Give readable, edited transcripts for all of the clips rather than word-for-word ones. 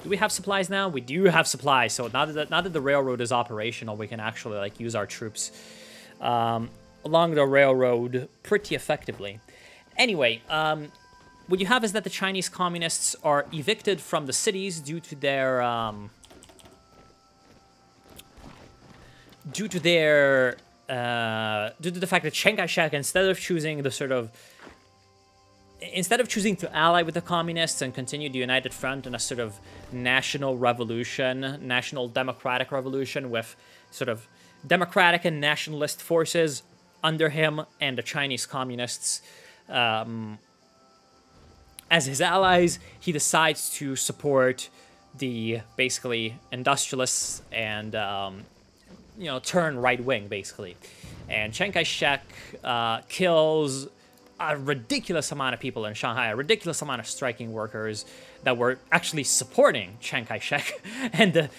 Do we have supplies now? We do have supplies. So now that the railroad is operational, we can actually like use our troops along the railroad pretty effectively. Anyway, what you have is that the Chinese communists are evicted from the cities due to their due to the fact that Chiang Kai-shek, instead of choosing to ally with the communists and continue the United Front in a sort of national revolution, national democratic revolution with sort of democratic and nationalist forces under him and the Chinese communists as his allies, he decides to support the basically industrialists and turn right wing basically. And Chiang Kai-shek kills a ridiculous amount of people in Shanghai, a ridiculous amount of striking workers that were actually supporting Chiang Kai-shek and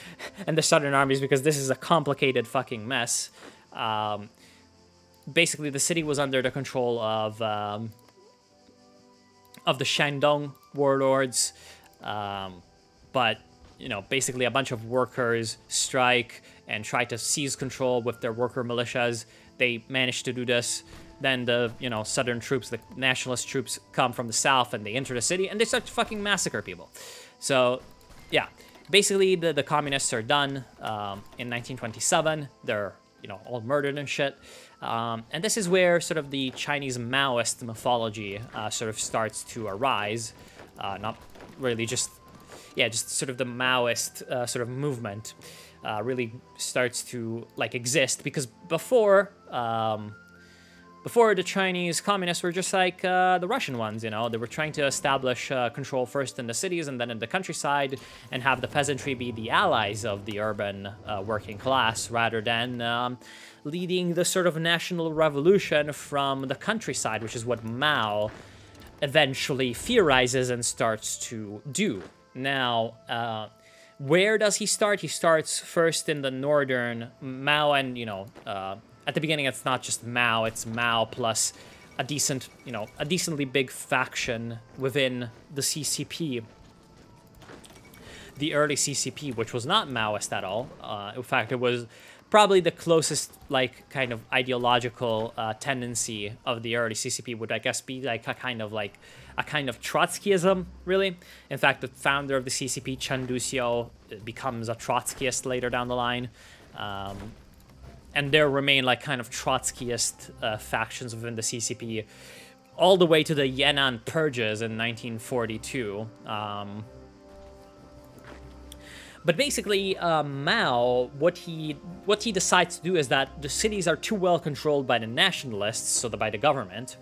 the Southern armies, because this is a complicated fucking mess. Basically, the city was under the control of the Shandong warlords, but basically a bunch of workers strike and try to seize control with their worker militias. They managed to do this. Then the, southern troops, the nationalist troops, come from the south and they enter the city and they start to fucking massacre people. So, yeah, basically the communists are done in 1927. They're, all murdered and shit. And this is where sort of the Chinese Maoist mythology sort of starts to arise. Not really just sort of the Maoist sort of movement really starts to, exist. Because before the Chinese communists were just like the Russian ones, They were trying to establish control first in the cities and then in the countryside and have the peasantry be the allies of the urban working class rather than leading the sort of national revolution from the countryside, which is what Mao eventually theorizes and starts to do. Now, where does he start? He starts first in the northern Mao and, at the beginning, it's not just Mao, it's Mao plus a decently big faction within the CCP. The early CCP, which was not Maoist at all. In fact, it was probably the closest, kind of ideological tendency of the early CCP would, I guess, be a kind of Trotskyism, really. In fact, the founder of the CCP, Chen Duxiu, becomes a Trotskyist later down the line. And there remain kind of Trotskyist factions within the CCP all the way to the Yan'an purges in 1942. But basically, Mao, what he decides to do is that the cities are too well controlled by the nationalists, so by the government.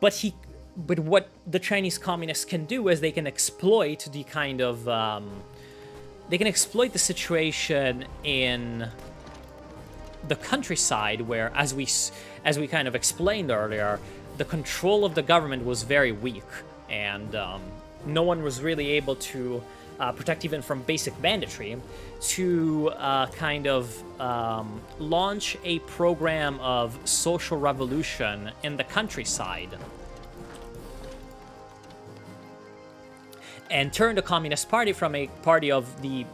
But what the Chinese communists can do is they can exploit the kind of they can exploit the situation in the countryside, where, as we kind of explained earlier, the control of the government was very weak, and no one was really able to protect even from basic banditry, to kind of launch a program of social revolution in the countryside and turn the Communist Party from a party of the,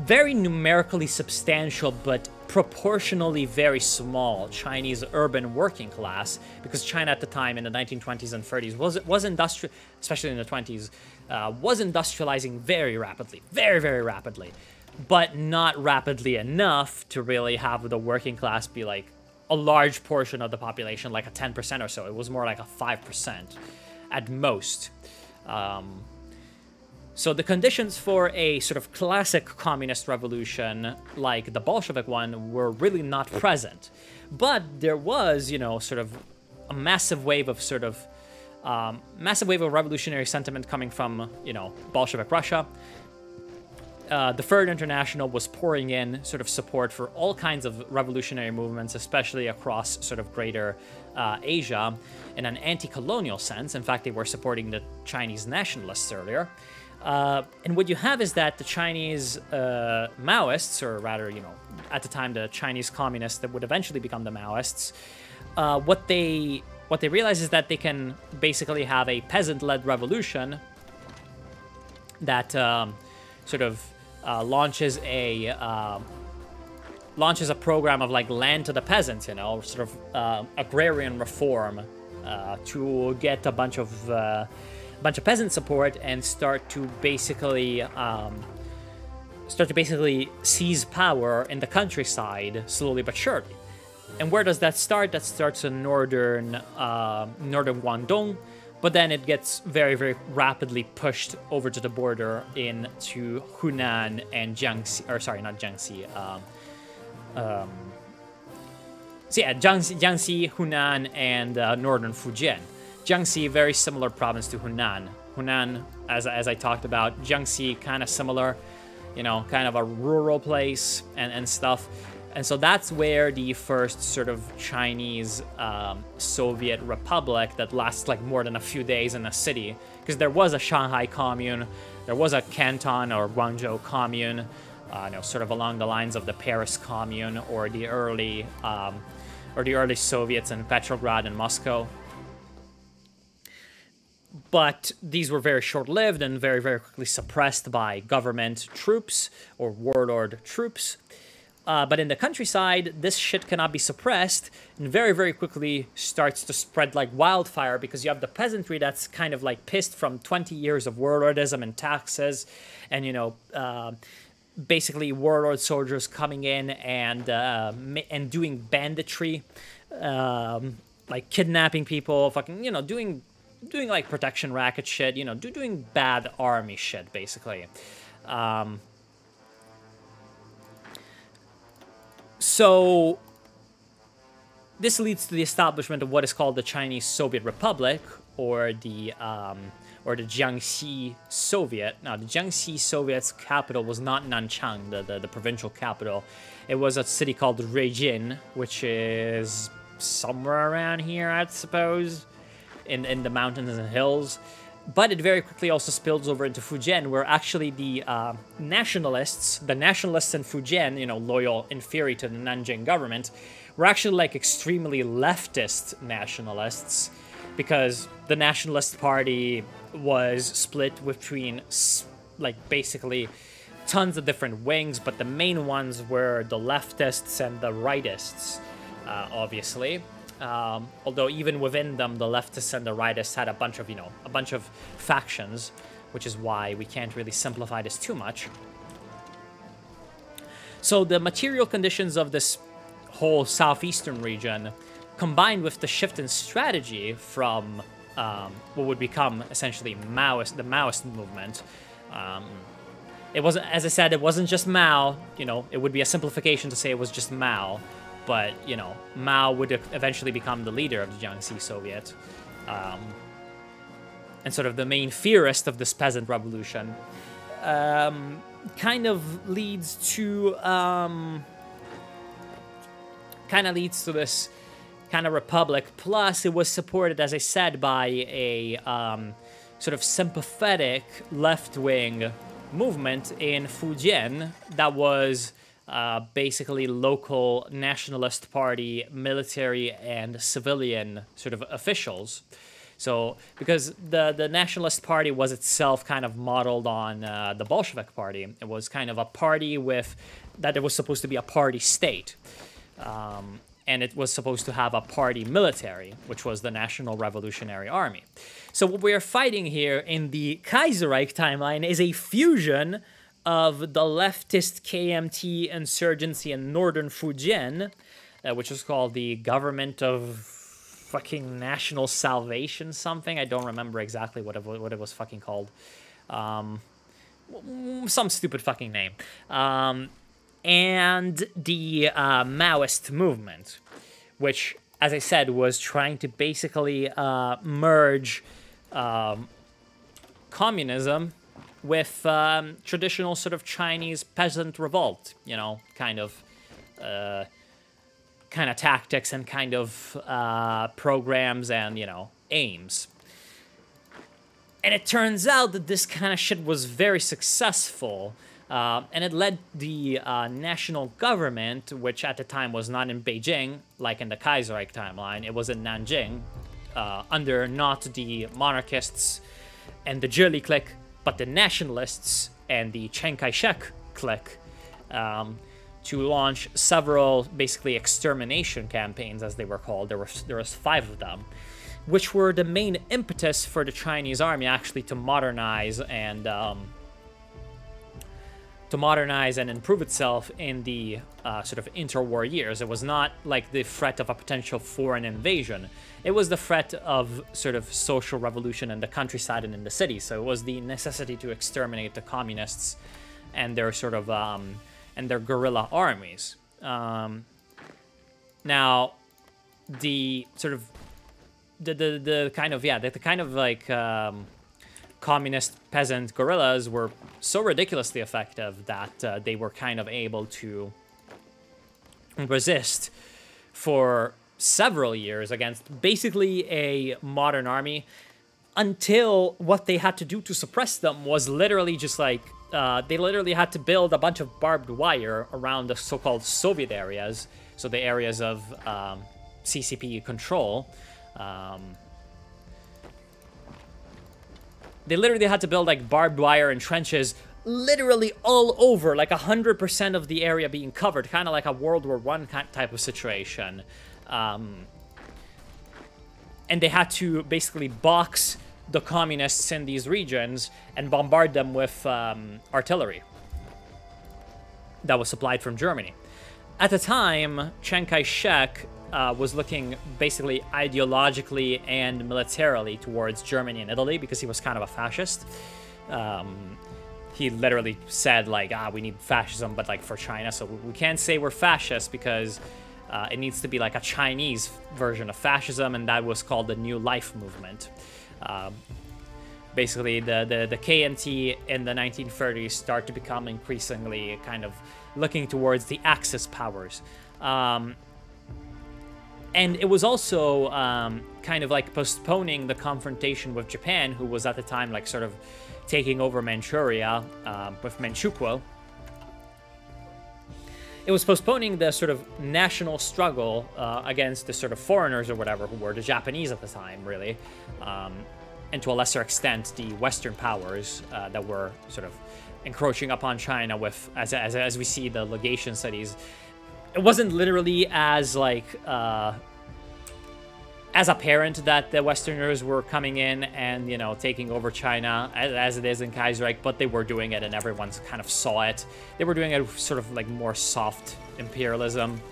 very numerically substantial but proportionally very small Chinese urban working class, because China at the time in the 1920s and 30s was industrial, especially in the 20s, was industrializing very rapidly, very, very rapidly, but not rapidly enough to really have the working class be a large portion of the population, like a 10% or so. It was more like a 5% at most. So the conditions for a sort of classic communist revolution, like the Bolshevik one, were really not present. But there was, sort of a massive wave of revolutionary sentiment coming from, Bolshevik Russia. The Third International was pouring in sort of support for all kinds of revolutionary movements, especially across sort of greater Asia, in an anti-colonial sense. In fact, they were supporting the Chinese nationalists earlier. And what you have is that the Chinese Maoists, or rather, at the time, the Chinese communists that would eventually become the Maoists, what they realize is that they can basically have a peasant-led revolution that sort of launches a program of like land to the peasants, you know, sort of agrarian reform to get a bunch of peasant support and start to basically seize power in the countryside slowly but surely. And where does that start? That starts in northern Guangdong, but then it gets very, very rapidly pushed over to the border into Hunan and Jiangxi, or sorry, not Jiangxi. Jiangxi, Hunan, and northern Fujian. Jiangxi, very similar province to Hunan. Hunan, as I talked about, Jiangxi, kind of similar, you know, kind of a rural place and stuff. And so that's where the first sort of Chinese Soviet republic that lasts like more than a few days in a city, because there was a Shanghai commune, there was a Canton or Guangzhou commune, you know, sort of along the lines of the Paris commune or the early Soviets in Petrograd and Moscow. But these were very short-lived and very, very quickly suppressed by government troops or warlord troops. But in the countryside, this shit cannot be suppressed and very, very quickly starts to spread like wildfire, because you have the peasantry that's kind of like pissed from 20 years of warlordism and taxes and, you know, basically warlord soldiers coming in and doing banditry, like kidnapping people, fucking, you know, doing like protection racket shit, you know, doing bad army shit, basically. So this leads to the establishment of what is called the Chinese Soviet Republic, or the Jiangxi Soviet. Now, the Jiangxi Soviet's capital was not Nanchang, the provincial capital. It was a city called Ruijin, which is somewhere around here, I suppose, in the mountains and hills. But it very quickly also spills over into Fujian, where actually the nationalists in Fujian, you know, loyal in theory to the Nanjing government, were actually like extremely leftist nationalists, because the Nationalist Party was split between like basically tons of different wings, but the main ones were the leftists and the rightists, obviously. Although even within them, the leftists and the rightists had a bunch of factions, which is why we can't really simplify this too much. So the material conditions of this whole southeastern region, combined with the shift in strategy from what would become essentially the Maoist movement. It wasn't, as I said, it wasn't just Mao. You know, it would be a simplification to say it was just Mao. But, you know, Mao would eventually become the leader of the Jiangxi Soviet. And sort of the main theorist of this peasant revolution. Kind of leads to this kind of republic. Plus, it was supported, as I said, by a sort of sympathetic left-wing movement in Fujian that was basically local Nationalist Party, military and civilian sort of officials. So, because the Nationalist Party was itself kind of modeled on the Bolshevik Party. It was kind of a party that it was supposed to be a party state. And it was supposed to have a party military, which was the National Revolutionary Army. So what we are fighting here in the Kaiserreich timeline is a fusion of the leftist KMT insurgency in northern Fujian, which was called the Government of fucking National Salvation something. I don't remember exactly what it was fucking called. Some stupid fucking name. And the Maoist movement, which, as I said, was trying to basically merge communism with traditional sort of Chinese peasant revolt, you know, kind of tactics and kind of programs and, you know, aims. And it turns out that this kind of shit was very successful. And it led the national government, which at the time was not in Beijing, like in the Kaiserreich timeline, it was in Nanjing, under not the monarchists and the Zhili clique, but the nationalists and the Chiang Kai-shek clique to launch several basically extermination campaigns, as they were called. There was 5 of them, which were the main impetus for the Chinese army actually to modernize and improve itself in the sort of interwar years. It was not like the threat of a potential foreign invasion. It was the threat of sort of social revolution in the countryside and in the city. So it was the necessity to exterminate the communists and their sort of and their guerrilla armies. Now, the sort of the kind of like communist peasant guerrillas were so ridiculously effective that they were kind of able to resist for several years against basically a modern army, until what they had to do to suppress them was literally just like they literally had to build a bunch of barbed wire around the so-called Soviet areas, so the areas of CCP control. They literally had to build like barbed wire and trenches literally all over, like 100% of the area being covered, kind of like a World War I type of situation. And they had to basically box the communists in these regions and bombard them with artillery that was supplied from Germany. At the time, Chiang Kai-shek was looking basically ideologically and militarily towards Germany and Italy because he was kind of a fascist. He literally said, like, we need fascism, but like for China, so we can't say we're fascist because it needs to be like a Chinese version of fascism, and that was called the New Life movement. Basically, the KMT in the 1930s start to become increasingly kind of looking towards the Axis powers. And it was also kind of like postponing the confrontation with Japan, who was at the time like sort of taking over Manchuria with Manchukuo. It was postponing the sort of national struggle against the sort of foreigners or whatever, who were the Japanese at the time, really. And to a lesser extent, the Western powers that were sort of encroaching upon China with, as we see the legation studies. It wasn't literally as like as apparent that the Westerners were coming in and, you know, taking over China as it is in Kaiserreich, but they were doing it and everyone kind of saw it. They were doing it sort of like more soft imperialism.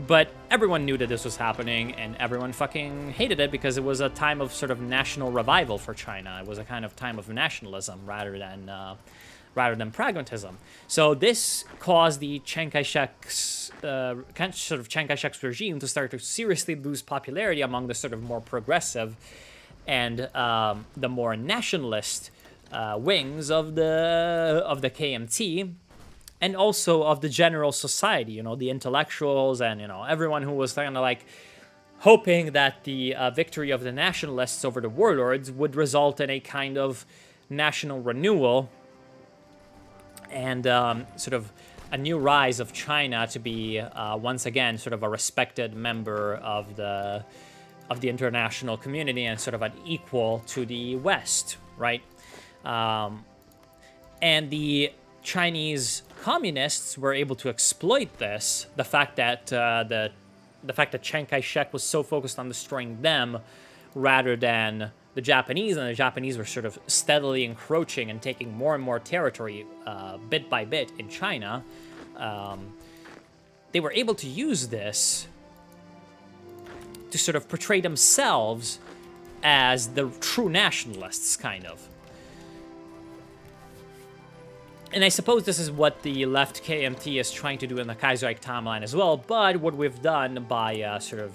But everyone knew that this was happening, and everyone fucking hated it because it was a time of sort of national revival for China. It was a kind of time of nationalism rather than pragmatism. So this caused the Chiang Kai-shek's Chiang Kai-shek's regime to start to seriously lose popularity among the sort of more progressive and the more nationalist wings of the KMT. And also of the general society, you know, the intellectuals and, you know, everyone who was kind of like hoping that the victory of the nationalists over the warlords would result in a kind of national renewal and sort of a new rise of China to be once again sort of a respected member of the international community and sort of an equal to the West, right? And the Chinese communists were able to exploit this, the fact that Chiang Kai-shek was so focused on destroying them rather than the Japanese, and the Japanese were sort of steadily encroaching and taking more and more territory bit by bit in China. They were able to use this to sort of portray themselves as the true nationalists, kind of. And I suppose this is what the left KMT is trying to do in the Kaiserreich timeline as well, but what we've done by sort of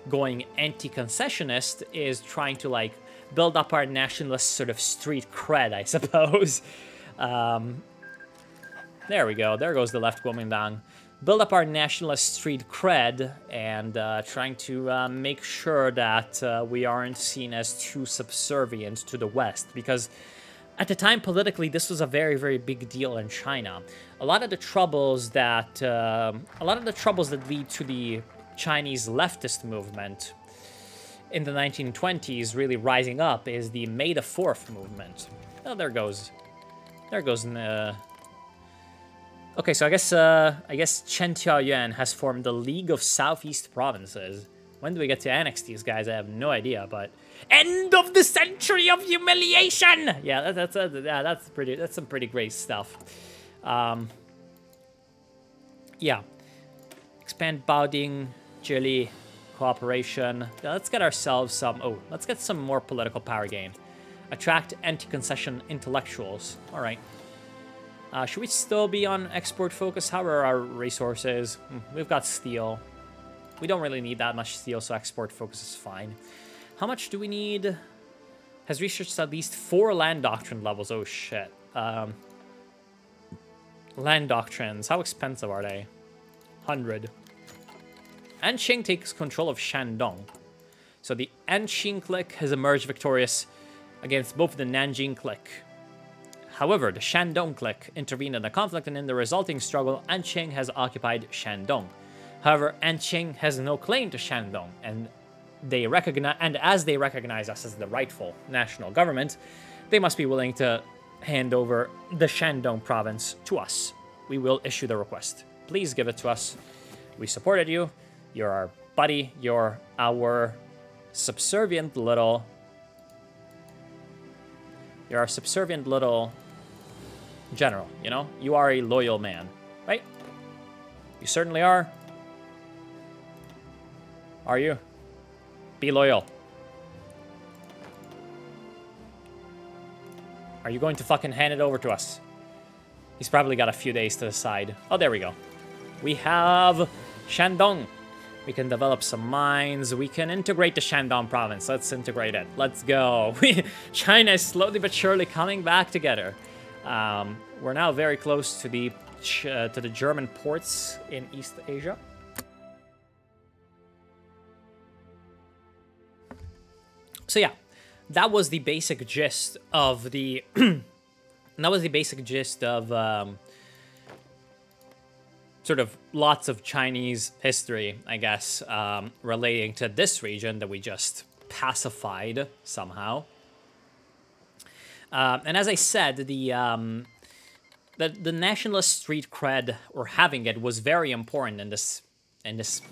going anti-concessionist is trying to, like, build up our nationalist sort of street cred, I suppose. There we go. There goes the left Kuomintang. Build up our nationalist street cred and trying to make sure that we aren't seen as too subservient to the West, because at the time, politically, this was a very, very big deal in China. A lot of the troubles that lead to the Chinese leftist movement in the 1920s really rising up is the May the 4th movement. Oh, there goes. There goes. Okay, so I guess Chen Tiaoyuan has formed the League of Southeast Provinces. When do we get to annex these guys? I have no idea, but end of the century of humiliation. Yeah, that's some pretty great stuff. Yeah, expand Baoding, Jili, cooperation. Yeah, let's get ourselves some. Oh, let's get some more political power gain. Attract anti-concession intellectuals. All right. Should we still be on export focus? How are our resources? We've got steel. We don't really need that much steel, so export focus is fine. How much do we need? Has researched at least 4 land doctrine levels. Oh, shit. Land doctrines. How expensive are they? 100. Anqing takes control of Shandong. So the Anqing clique has emerged victorious against both the Nanjing clique. However, the Shandong clique intervened in the conflict, and in the resulting struggle, Anqing has occupied Shandong. However, Anqing has no claim to Shandong, and as they recognize us as the rightful national government, they must be willing to hand over the Shandong province to us. We will issue the request. Please give it to us. We supported you. You're our buddy. You're our subservient little... You're our subservient little general, you know? You are a loyal man, right? You certainly are. Are you? Be loyal. Are you going to fucking hand it over to us? He's probably got a few days to decide. Oh, there we go. We have Shandong. We can develop some mines. We can integrate the Shandong province. Let's integrate it. Let's go. China is slowly but surely coming back together. We're now very close to the German ports in East Asia. So yeah, that was the basic gist of the sort of lots of Chinese history, I guess, relating to this region that we just pacified somehow. And as I said, the nationalist street cred, or having it, was very important in this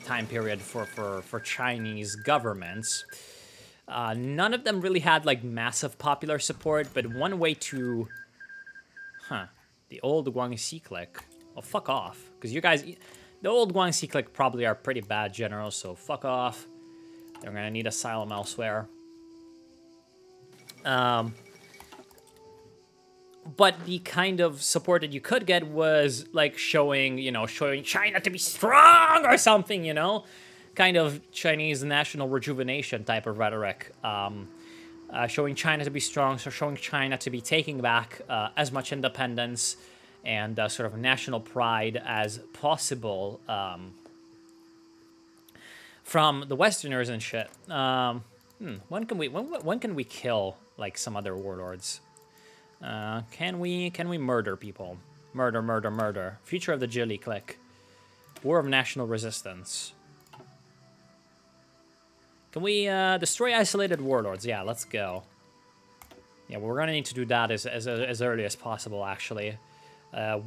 time period for Chinese governments. None of them really had like massive popular support, but one way to, the old Guangxi clique. Well, fuck off, because you guys, the old Guangxi clique probably are pretty bad generals, so fuck off. They're gonna need asylum elsewhere. But the kind of support that you could get was like showing China to be strong or something, you know? Kind of Chinese national rejuvenation type of rhetoric. Showing China to be strong, so showing China to be taking back as much independence and sort of national pride as possible from the Westerners and shit. When can we kill like some other warlords? Can we murder people? Murder. Future of the Jili clique. War of National Resistance. Can we destroy isolated warlords? Yeah, let's go. Yeah, we're gonna need to do that as early as possible, actually.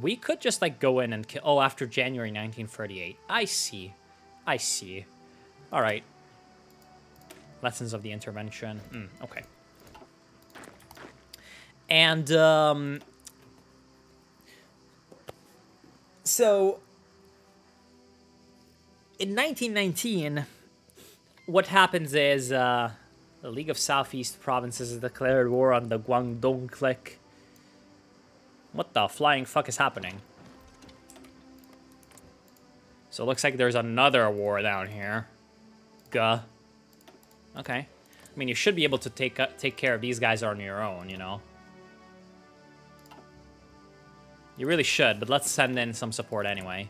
We could just like go in and kill. Oh, after January 1938. I see. All right. Lessons of the intervention. Okay. And so in 1919, what happens is the League of Southeast Provinces has declared war on the Guangdong clique. What the flying fuck is happening? So it looks like there's another war down here. Guh. Okay. I mean, you should be able to take care of these guys on your own, you know? You really should, but let's send in some support anyway.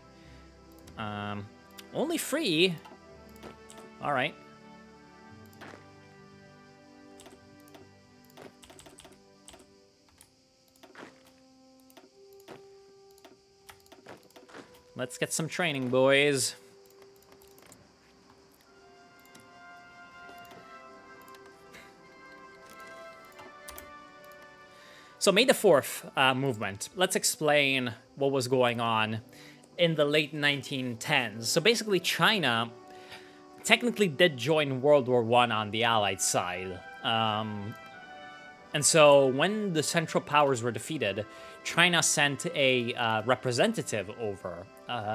Only free? Alright. Let's get some training, boys. So May the 4th movement. Let's explain what was going on in the late 1910s. So basically China technically did join World War I on the Allied side. And so when the Central Powers were defeated, China sent a representative over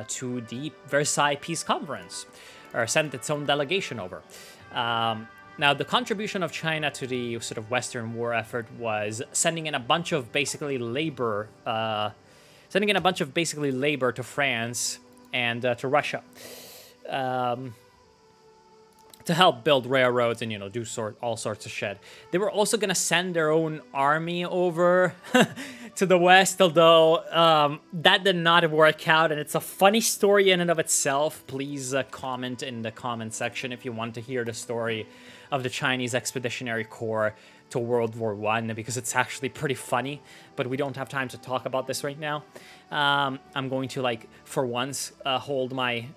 to the Versailles Peace Conference, or sent its own delegation over. Now, the contribution of China to the sort of Western war effort was sending in a bunch of basically labor, to France and to Russia, to help build railroads and, you know, do all sorts of shit. They were also gonna send their own army over to the West, although that did not work out, and it's a funny story in and of itself. Please comment in the comment section if you want to hear the story of the Chinese Expeditionary Corps to World War I, because it's actually pretty funny, but we don't have time to talk about this right now. I'm going to, like, for once, hold my,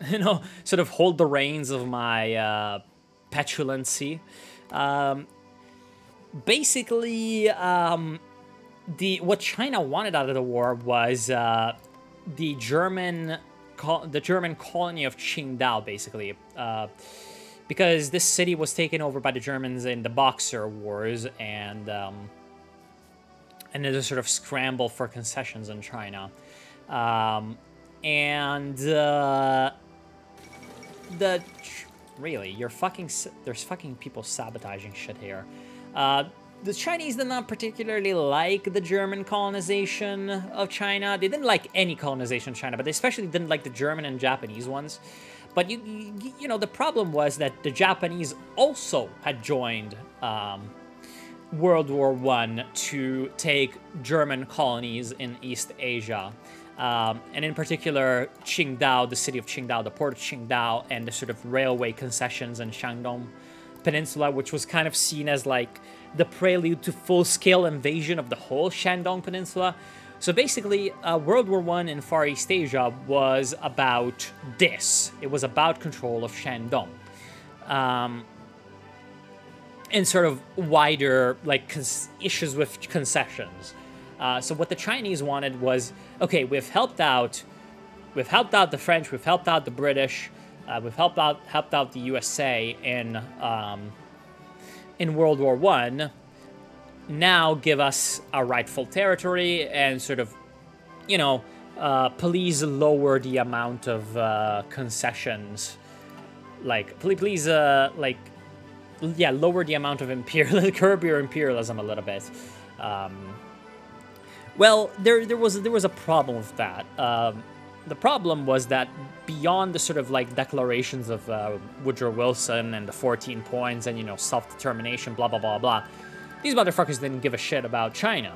sort of hold the reins of my petulancy. Basically, what China wanted out of the war was the German colony of Qingdao, basically. Because this city was taken over by the Germans in the Boxer Wars, and there's a sort of scramble for concessions in China. Really, there's fucking people sabotaging shit here. The Chinese did not particularly like the German colonization of China. They didn't like any colonization of China, but they especially didn't like the German and Japanese ones. But, you know, the problem was that the Japanese also had joined World War I to take German colonies in East Asia. And in particular, Qingdao, the city of Qingdao, the port of Qingdao, and the sort of railway concessions in Shandong Peninsula, which was kind of seen as, like, the prelude to full-scale invasion of the whole Shandong Peninsula. So basically, World War I in Far East Asia was about this. It was about control of Shandong. And sort of wider, like, issues with concessions. So what the Chinese wanted was, okay, we've helped out the French, we've helped out the British, we've helped out the USA in World War I. Now give us a rightful territory and sort of, you know, please lower the amount of concessions. Like, please, like, yeah, lower the amount of curb your imperialism a little bit. Well, there was a problem with that. The problem was that beyond the sort of, like, declarations of Woodrow Wilson and the 14 points and, you know, self-determination, blah, blah, blah, blah, these motherfuckers didn't give a shit about China.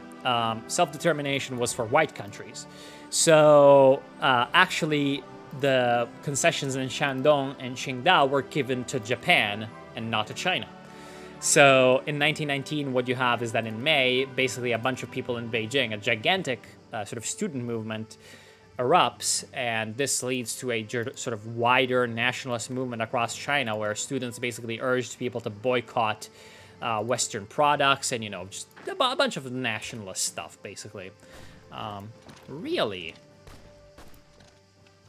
Self-determination was for white countries. So, actually, the concessions in Shandong and Qingdao were given to Japan and not to China. So, in 1919, what you have is that in May, basically a bunch of people in Beijing, a gigantic sort of student movement, erupts, and this leads to a sort of wider nationalist movement across China, where students basically urged people to boycott Western products and, you know, just a bunch of nationalist stuff, basically. Really?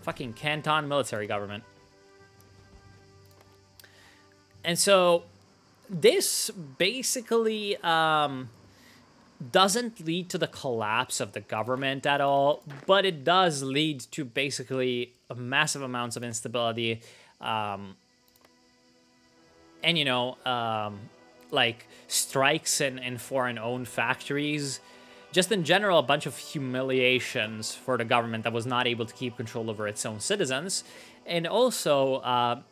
Fucking Canton military government. And so this basically doesn't lead to the collapse of the government at all, but it does lead to basically massive amounts of instability, and, you know, like strikes in foreign-owned factories. Just in general, a bunch of humiliations for the government that was not able to keep control over its own citizens. And also,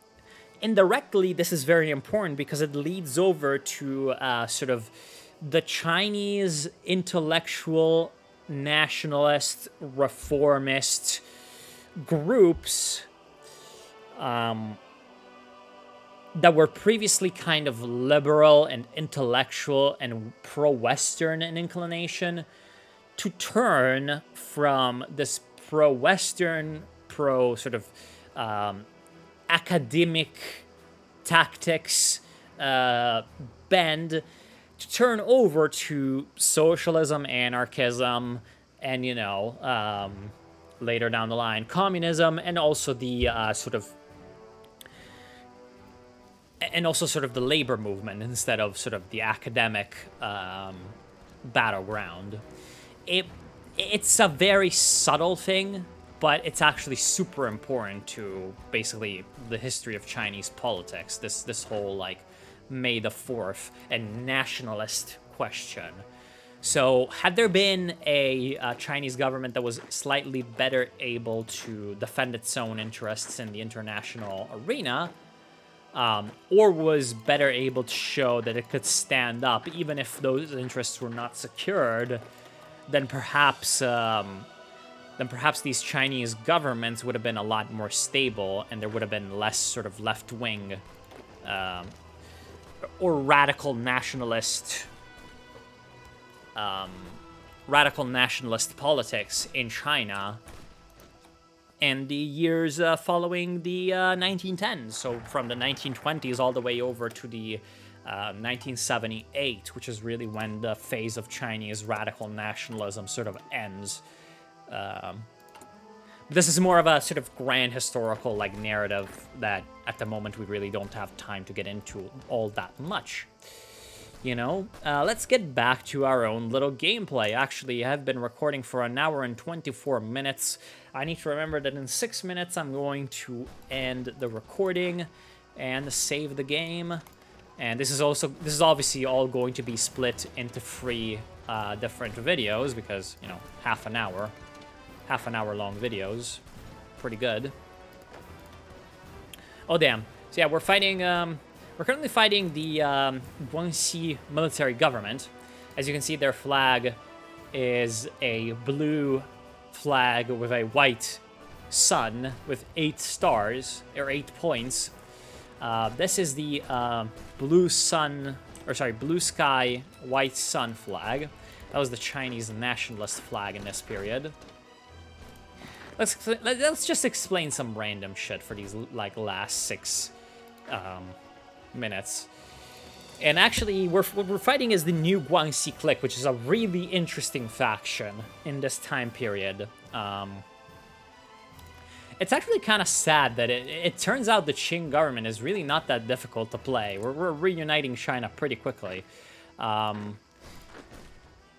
indirectly, this is very important because it leads over to sort of the Chinese intellectual, nationalist, reformist groups that were previously kind of liberal and intellectual and pro-Western in inclination to turn from this pro-Western, sort of academic tactics bend to turn over to socialism, anarchism, and, you know, later down the line, communism, and also the sort of the labor movement instead of sort of the academic battleground. It's a very subtle thing, but it's actually super important to basically the history of Chinese politics. This whole like May the 4th and nationalist question. So had there been a Chinese government that was slightly better able to defend its own interests in the international arena, or was better able to show that it could stand up even if those interests were not secured, then perhaps these Chinese governments would have been a lot more stable, and there would have been less sort of left-wing or radical nationalist politics in China in the years following the 1910s. So from the 1920s all the way over to the 1978, which is really when the phase of Chinese radical nationalism sort of ends. This is more of a sort of grand historical like narrative that at the moment we really don't have time to get into all that much. You know, let's get back to our own little gameplay. Actually, I have been recording for 1 hour and 24 minutes. I need to remember that in 6 minutes I'm going to end the recording and save the game. And this is obviously all going to be split into 3 different videos because, you know, half an hour long videos. Pretty good. Oh, damn. So yeah, we're fighting, we're currently fighting the Guangxi military government. As you can see, their flag is a blue flag with a white sun with 8 stars, or 8 points. This is the blue sky, white sun flag. That was the Chinese nationalist flag in this period. Let's just explain some random shit for these like last 6 minutes. And actually, what we're fighting is the new Guangxi clique, which is a really interesting faction in this time period. It's actually kind of sad that it turns out the Qing government is really not that difficult to play. We're reuniting China pretty quickly.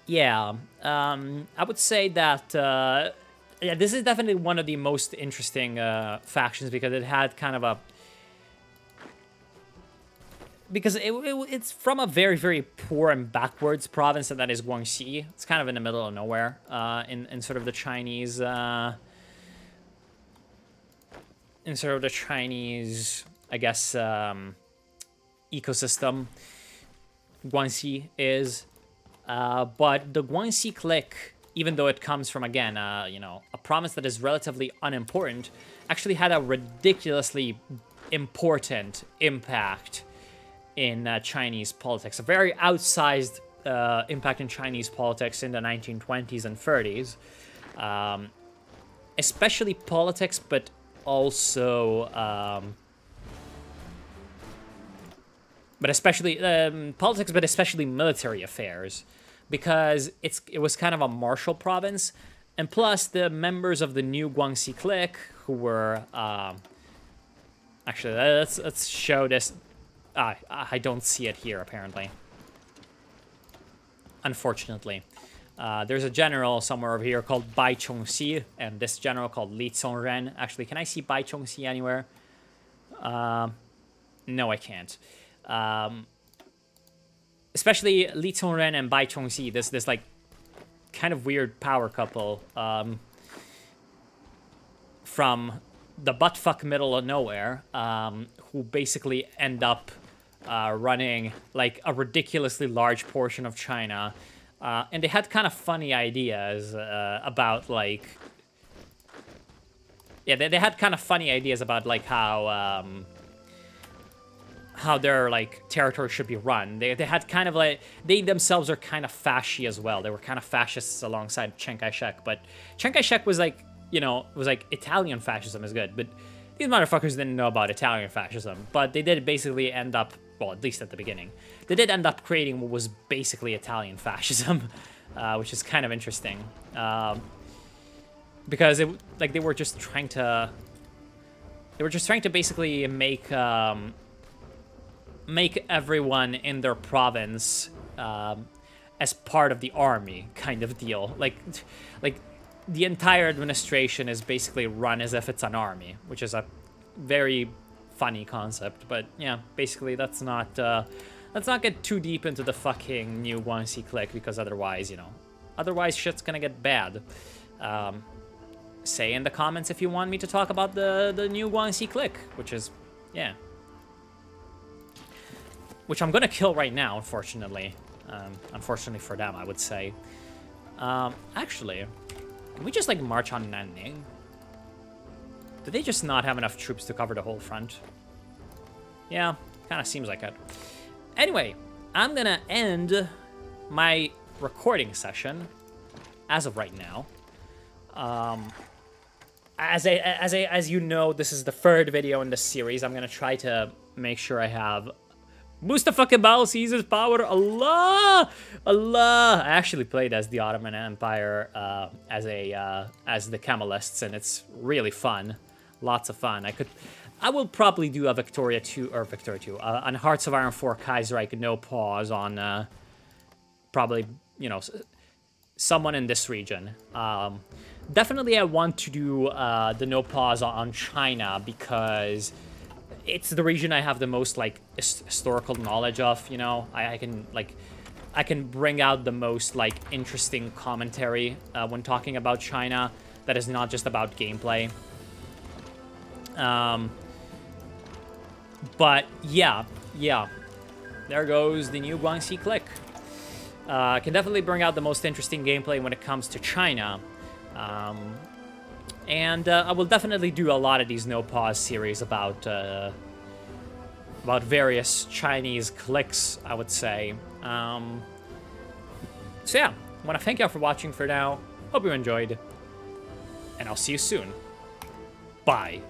Yeah, I would say that yeah, this is definitely one of the most interesting factions because it had kind of a... Because it's from a very, very poor and backwards province, and that is Guangxi. It's kind of in the middle of nowhere in sort of the Chinese... in sort of the Chinese, I guess, ecosystem. Guangxi is. But the Guangxi clique, even though it comes from, again, you know, a province that is relatively unimportant, actually had a ridiculously important impact in Chinese politics. A very outsized impact in Chinese politics in the 1920s and 30s. Especially politics, but also... but especially politics, but especially military affairs, because it was kind of a martial province, and plus the members of the new Guangxi clique who were actually let's show this. I don't see it here apparently. Unfortunately, there's a general somewhere over here called Bai Chongxi, and this general called Li Zongren. Actually, can I see Bai Chongxi anywhere? No, I can't. Especially Li Zongren and Bai Chongxi, this like kind of weird power couple from the buttfuck middle of nowhere, who basically end up running like a ridiculously large portion of China, and they had kind of funny ideas about like, yeah, they had kind of funny ideas about like how their like territory should be run. They had kind of like, they themselves are kind of fascist as well. They were kind of fascists alongside Chiang Kai-shek, but Chiang Kai-shek was like, you know, was like Italian fascism is good, but these motherfuckers didn't know about Italian fascism. But they did basically end up well, at least at the beginning. They did end up creating what was basically Italian fascism, which is kind of interesting. Because they were just trying to basically make everyone in their province as part of the army, kind of deal. Like the entire administration is basically run as if it's an army, which is a very funny concept. But yeah, basically let's not get too deep into the fucking new Guangxi clique, because otherwise, otherwise shit's gonna get bad. Say in the comments if you want me to talk about the new Guangxi clique, which is, yeah. Which I'm gonna kill right now, unfortunately. Unfortunately for them, I would say. Actually, can we just, like, march on Nanning? Do they just not have enough troops to cover the whole front? Yeah, kind of seems like it. Anyway, I'm gonna end my recording session as of right now. As you know, this is the third video in the series. I'm gonna try to make sure I have Mustafa Kemal seizes power. Allah, Allah. I actually played as the Ottoman Empire as the Kemalists, and it's really fun. Lots of fun. I will probably do a Victoria 2 on Hearts of Iron 4 Kaiserreich, no pause on probably, someone in this region. Definitely I want to do the no pause on China, because it's the region I have the most, like, historical knowledge of, I can bring out the most, like, interesting commentary when talking about China that is not just about gameplay. But yeah, there goes the new Guangxi clique. Can definitely bring out the most interesting gameplay when it comes to China. And I will definitely do a lot of these no pause series about various Chinese cliques, I would say. So yeah, I want to thank y'all for watching for now. Hope you enjoyed, and I'll see you soon. Bye.